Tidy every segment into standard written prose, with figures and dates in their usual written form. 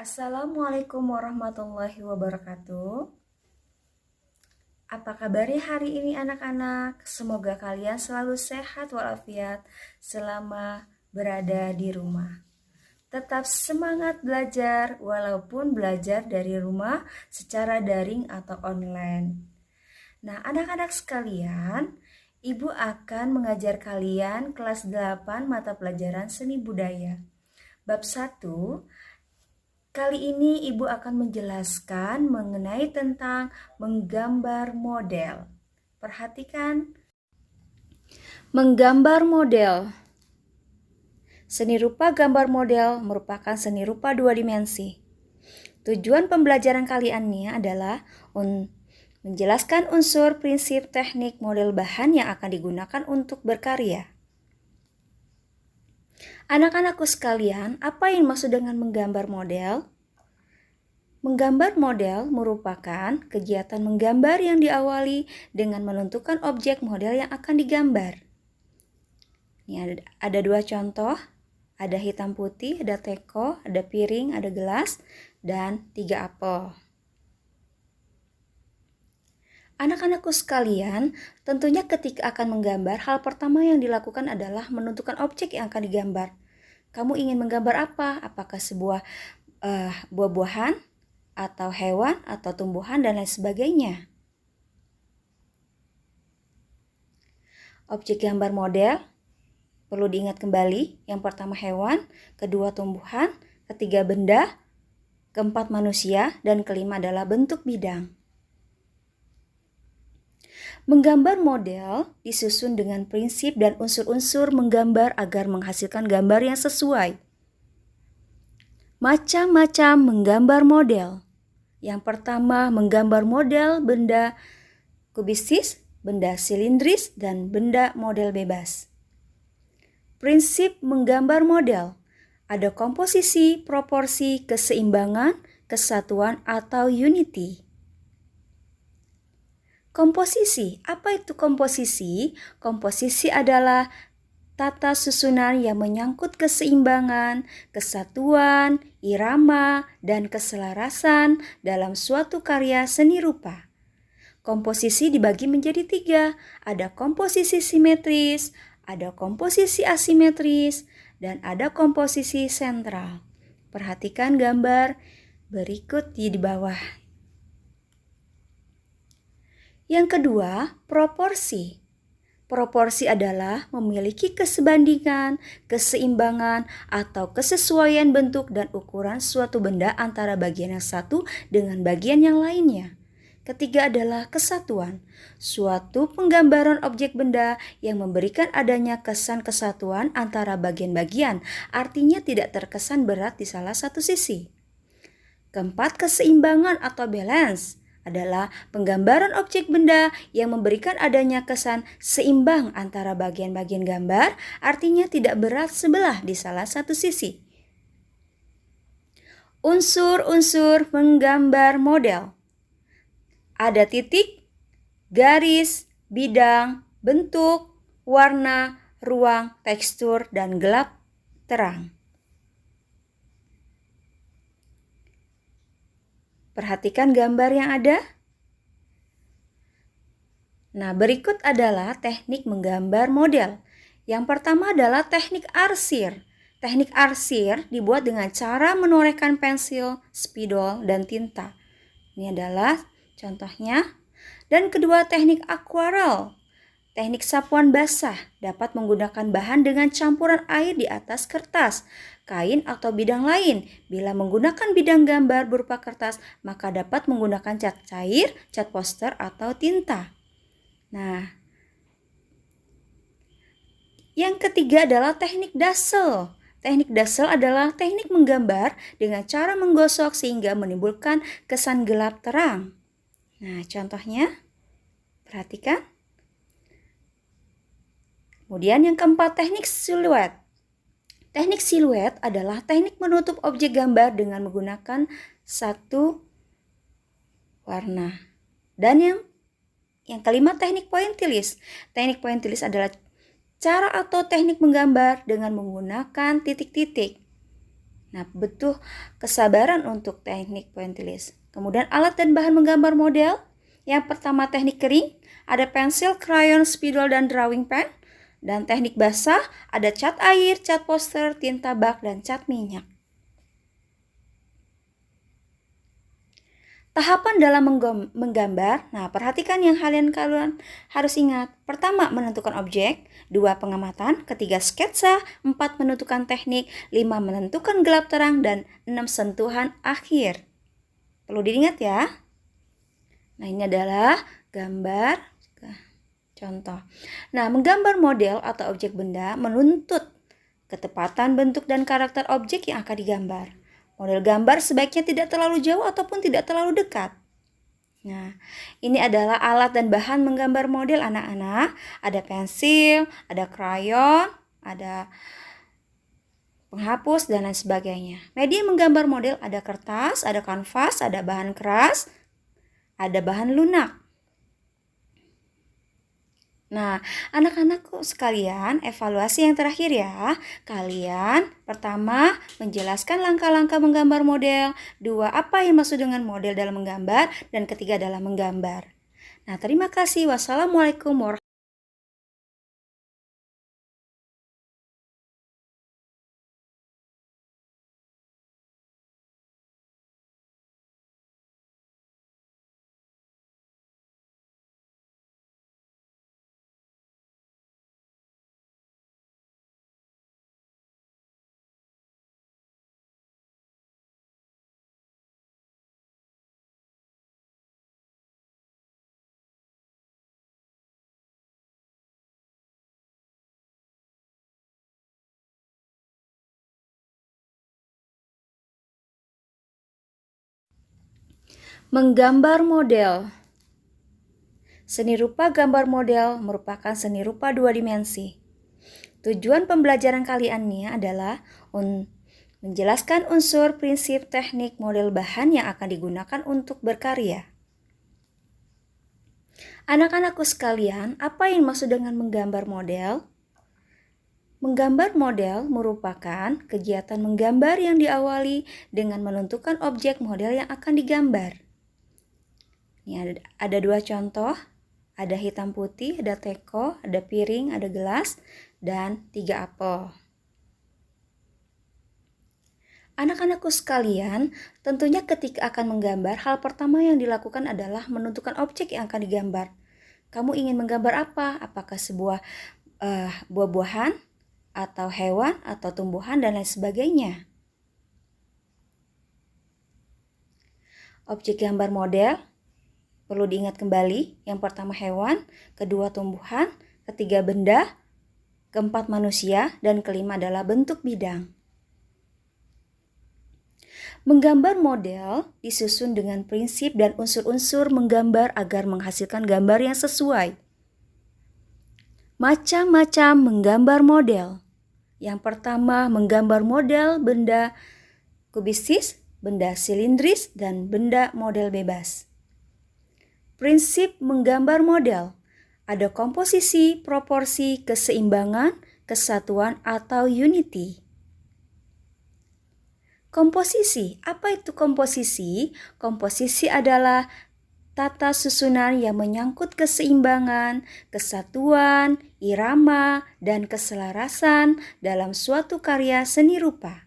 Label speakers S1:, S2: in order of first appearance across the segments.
S1: Assalamualaikum warahmatullahi wabarakatuh. Apa kabarnya hari ini anak-anak? Semoga kalian selalu sehat walafiat selama berada di rumah. Tetap semangat belajar walaupun belajar dari rumah secara daring atau online. Nah, anak-anak sekalian, Ibu akan mengajar kalian kelas 8 mata pelajaran seni budaya. Bab 1. Kali ini Ibu akan menjelaskan mengenai tentang menggambar model. Perhatikan. Menggambar model. Seni rupa gambar model merupakan seni rupa dua dimensi. Tujuan pembelajaran kali ini adalah menjelaskan unsur, prinsip, teknik, model bahan yang akan digunakan untuk berkarya. Anak-anakku sekalian, apa yang dimaksud dengan menggambar model? Menggambar model merupakan kegiatan menggambar yang diawali dengan menentukan objek model yang akan digambar. Ini ada dua contoh, ada hitam putih, ada teko, ada piring, ada gelas, dan 3 apel. Anak-anakku sekalian, tentunya ketika akan menggambar, hal pertama yang dilakukan adalah menentukan objek yang akan digambar. Kamu ingin menggambar apa? Apakah sebuah buah-buahan, atau hewan, atau tumbuhan, dan lain sebagainya. Objek gambar model perlu diingat kembali. Yang pertama hewan, kedua tumbuhan, ketiga benda, keempat manusia, dan kelima adalah bentuk bidang. Menggambar model disusun dengan prinsip dan unsur-unsur menggambar agar menghasilkan gambar yang sesuai. Macam-macam menggambar model. Yang pertama, menggambar model benda kubistis, benda silindris, dan benda model bebas. Prinsip menggambar model. Ada komposisi, proporsi, keseimbangan, kesatuan, atau unity. Komposisi. Apa itu komposisi? Komposisi adalah tata susunan yang menyangkut keseimbangan, kesatuan, irama, dan keselarasan dalam suatu karya seni rupa. Komposisi dibagi menjadi 3. Ada komposisi simetris, ada komposisi asimetris, dan ada komposisi sentral. Perhatikan gambar berikut di bawah. Yang kedua, proporsi. Proporsi adalah memiliki kesebandingan, keseimbangan, atau kesesuaian bentuk dan ukuran suatu benda antara bagian yang satu dengan bagian yang lainnya. Ketiga adalah kesatuan, suatu penggambaran objek benda yang memberikan adanya kesan kesatuan antara bagian-bagian, artinya tidak terkesan berat di salah satu sisi. Keempat, keseimbangan atau balance adalah penggambaran objek benda yang memberikan adanya kesan seimbang antara bagian-bagian gambar, artinya tidak berat sebelah di salah satu sisi. Unsur-unsur menggambar model. Ada titik, garis, bidang, bentuk, warna, ruang, tekstur, dan gelap terang. Perhatikan gambar yang ada. Nah, berikut adalah teknik menggambar model. Yang pertama adalah teknik arsir. Teknik arsir dibuat dengan cara menorehkan pensil, spidol, dan tinta. Ini adalah contohnya. Dan kedua, teknik akuarel. Teknik sapuan basah dapat menggunakan bahan dengan campuran air di atas kertas, kain, atau bidang lain. Bila menggunakan bidang gambar berupa kertas, maka dapat menggunakan cat cair, cat poster, atau tinta. Nah, yang ketiga adalah teknik dassel. Teknik dassel adalah teknik menggambar dengan cara menggosok sehingga menimbulkan kesan gelap terang. Nah, contohnya, perhatikan. Kemudian yang keempat, teknik siluet. Teknik siluet adalah teknik menutup objek gambar dengan menggunakan satu warna. Dan yang kelima, teknik pointillis. Teknik pointillis adalah cara atau teknik menggambar dengan menggunakan titik-titik. Nah, butuh kesabaran untuk teknik pointillist. Kemudian alat dan bahan menggambar model. Yang pertama teknik kering, ada pensil, krayon, spidol, dan drawing pen. Dan teknik basah, ada cat air, cat poster, tinta bak, dan cat minyak. Tahapan dalam menggambar, nah perhatikan yang kalian harus ingat. Pertama, menentukan objek. 2, pengamatan. Ketiga, sketsa. 4, menentukan teknik. 5, menentukan gelap terang. Dan 6, sentuhan akhir. Perlu diingat ya. Nah, ini adalah gambar contoh. Nah, menggambar model atau objek benda menuntut ketepatan bentuk dan karakter objek yang akan digambar. Model gambar sebaiknya tidak terlalu jauh ataupun tidak terlalu dekat. Nah, ini adalah alat dan bahan menggambar model anak-anak. Ada pensil, ada krayon, ada penghapus, dan lain sebagainya. Media menggambar model ada kertas, ada kanvas, ada bahan keras, ada bahan lunak. Nah, anak-anakku sekalian, evaluasi yang terakhir ya. Kalian pertama menjelaskan langkah-langkah menggambar model. 2, apa yang maksud dengan model dalam menggambar. Dan ketiga dalam menggambar. Nah, terima kasih. Wassalamualaikum warahmatullahi wabarakatuh. Menggambar model. Seni rupa gambar model merupakan seni rupa 2 dimensi. Tujuan pembelajaran kali ini adalah menjelaskan unsur, prinsip, teknik, model bahan yang akan digunakan untuk berkarya. Anak-anakku sekalian, apa yang maksud dengan menggambar model? Menggambar model merupakan kegiatan menggambar yang diawali dengan menentukan objek model yang akan digambar. Ini ada 2 contoh, ada hitam putih, ada teko, ada piring, ada gelas, dan 3 apel. Anak-anakku sekalian, tentunya ketika akan menggambar, hal pertama yang dilakukan adalah menentukan objek yang akan digambar. Kamu ingin menggambar apa? Apakah sebuah buah-buahan, atau hewan, atau tumbuhan, dan lain sebagainya. Objek gambar model perlu diingat kembali. Yang pertama hewan, kedua tumbuhan, ketiga benda, keempat manusia, dan kelima adalah bentuk bidang. Menggambar model disusun dengan prinsip dan unsur-unsur menggambar agar menghasilkan gambar yang sesuai. Macam-macam menggambar model. Yang pertama, menggambar model benda kubistis, benda silindris, dan benda model bebas. Prinsip menggambar model. Ada komposisi, proporsi, keseimbangan, kesatuan, atau unity. Komposisi, apa itu komposisi? Komposisi adalah tata susunan yang menyangkut keseimbangan, kesatuan, irama, dan keselarasan dalam suatu karya seni rupa.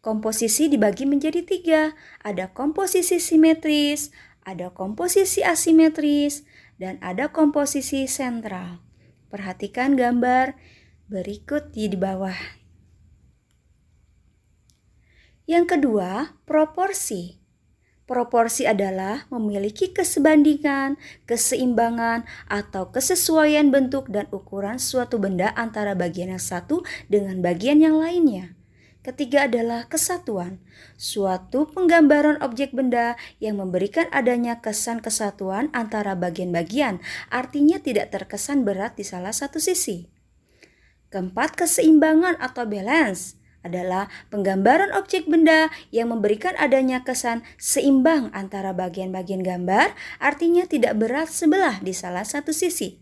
S1: Komposisi dibagi menjadi 3, ada komposisi simetris, ada komposisi asimetris, dan ada komposisi sentral. Perhatikan gambar berikut di bawah. Yang kedua, proporsi. Proporsi adalah memiliki kesebandingan, keseimbangan, atau kesesuaian bentuk dan ukuran suatu benda antara bagian yang satu dengan bagian yang lainnya. Ketiga adalah kesatuan, suatu penggambaran objek benda yang memberikan adanya kesan kesatuan antara bagian-bagian, artinya tidak terkesan berat di salah satu sisi. Keempat, keseimbangan atau balance adalah penggambaran objek benda yang memberikan adanya kesan seimbang antara bagian-bagian gambar, artinya tidak berat sebelah di salah satu sisi.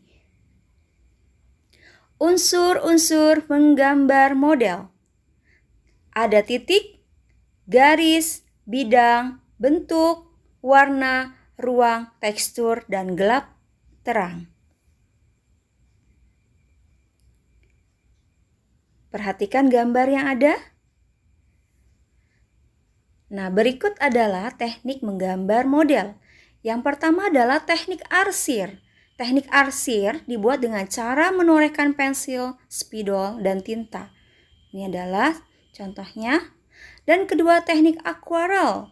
S1: Unsur-unsur menggambar model. Ada titik, garis, bidang, bentuk, warna, ruang, tekstur, dan gelap terang. Perhatikan gambar yang ada. Nah, berikut adalah teknik menggambar model. Yang pertama adalah teknik arsir. Teknik arsir dibuat dengan cara menorehkan pensil, spidol, dan tinta. Ini adalah contohnya. Dan kedua, teknik akuarel.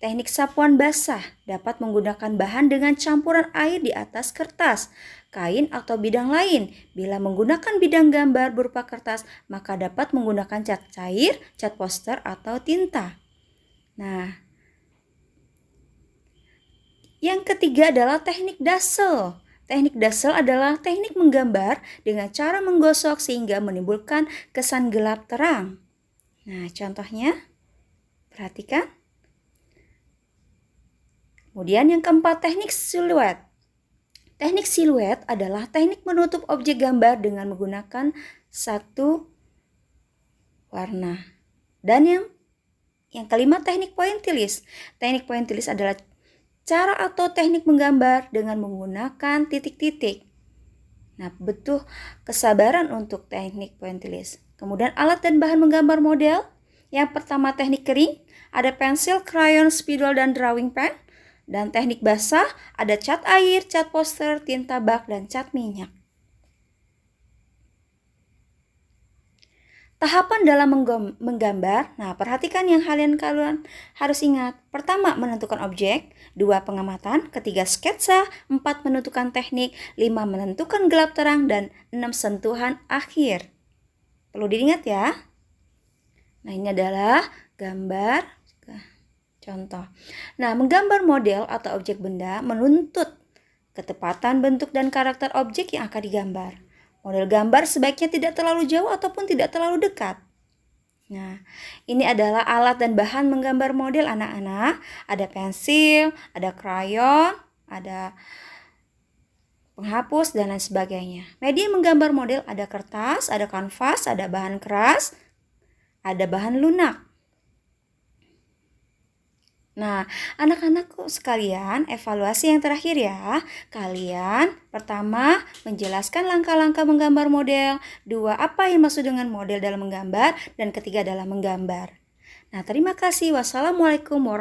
S1: Teknik sapuan basah dapat menggunakan bahan dengan campuran air di atas kertas, kain, atau bidang lain. Bila menggunakan bidang gambar berupa kertas, maka dapat menggunakan cat cair, cat poster, atau tinta. Nah, yang ketiga adalah teknik dassel. Teknik dassel adalah teknik menggambar dengan cara menggosok sehingga menimbulkan kesan gelap terang. Nah, contohnya, perhatikan. Kemudian yang keempat, teknik siluet. Teknik siluet adalah teknik menutup objek gambar dengan menggunakan satu warna. Dan yang kelima, teknik pointillis. Teknik pointillis adalah cara atau teknik menggambar dengan menggunakan titik-titik. Nah, butuh kesabaran untuk teknik pointillis. Kemudian alat dan bahan menggambar model. Yang pertama, teknik kering, ada pensil, krayon, spidol, dan drawing pen. Dan teknik basah, ada cat air, cat poster, tinta bak, dan cat minyak. Tahapan dalam menggambar. Nah, perhatikan yang kalian harus ingat. Pertama, menentukan objek. 2, pengamatan. Ketiga, sketsa. 4, menentukan teknik. 5, menentukan gelap terang. Dan 6, sentuhan akhir. Perlu diingat ya. Nah, ini adalah gambar contoh. Nah, menggambar model atau objek benda menuntut ketepatan bentuk dan karakter objek yang akan digambar. Model gambar sebaiknya tidak terlalu jauh ataupun tidak terlalu dekat. Nah, ini adalah alat dan bahan menggambar model anak-anak. Ada pensil, ada krayon, ada penghapus, dan lain sebagainya. Media menggambar model ada kertas, ada kanvas, ada bahan keras, ada bahan lunak. Nah, anak-anakku sekalian, evaluasi yang terakhir ya. Kalian pertama menjelaskan langkah-langkah menggambar model. 2, apa yang maksud dengan model dalam menggambar. Dan ketiga adalah menggambar. Nah, terima kasih. Wassalamualaikum warahmatullahi wabarakatuh.